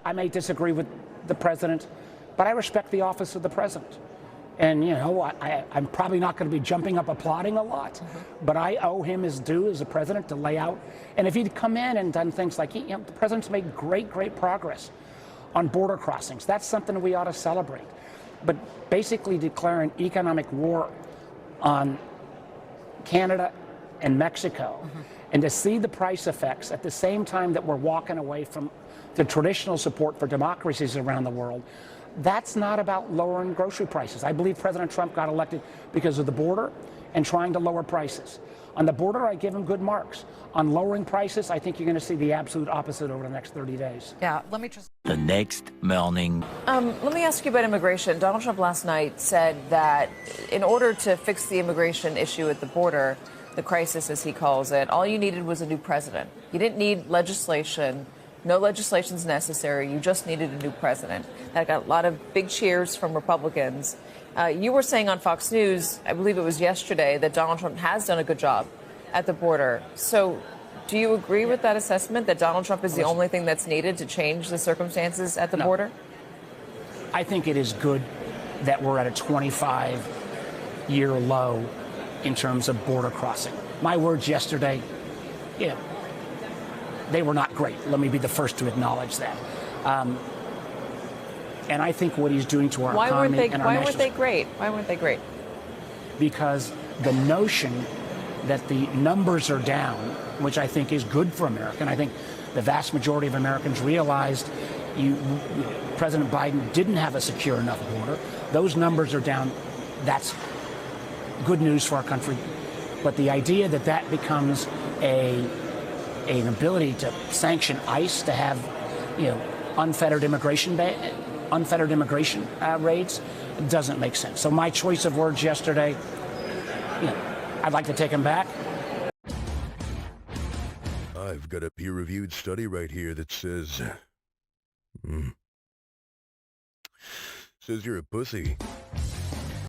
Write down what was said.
I may disagree with the president, but I respect the office of the president. And, you know, I'm probably not going to be jumping up applauding a lot, but I owe him his due as a president to lay out. And if he'd come in and done things like, you know, the president's made great progress on border crossings. That's something we ought to celebrate. But basically declaring economic war on Canada and Mexico, and to see the price effects at the same time that we're walking away from the traditional support for democracies around the world, that's not about lowering grocery prices. I believe President Trump got elected because of the border and trying to lower prices. On the border, I give him good marks. On lowering prices, I think you're going to see the absolute opposite over the next 30 days. Yeah, let me just... The next morning. Let me ask you about immigration. Donald Trump last night said that in order to fix the immigration issue at the border, the crisis as he calls it, all you needed was a new president. You didn't need legislation. No legislation's necessary. You just needed a new president. That got a lot of big cheers from Republicans. You were saying on Fox News, I believe it was yesterday, that Donald Trump has done a good job at the border. So do you agree with that assessment, that Donald Trump is the only thing that's needed to change the circumstances at the border? I think it is good that we're at a 25-year low in terms of border crossing. My words yesterday, you know, they were not great. Let me be the first to acknowledge that. And I think what he's doing to our economy and our Why weren't they great? Why weren't they great? Because the notion that the numbers are down, which I think is good for America, and I think the vast majority of Americans realized President Biden didn't have a secure enough border. Those numbers are down. That's good news for our country. But the idea that that becomes an ability to sanction ICE to have, you know, unfettered immigration raids doesn't make sense. So my choice of words yesterday, you know, I'd like to take them back. I've got a peer-reviewed study right here that says, says you're a pussy.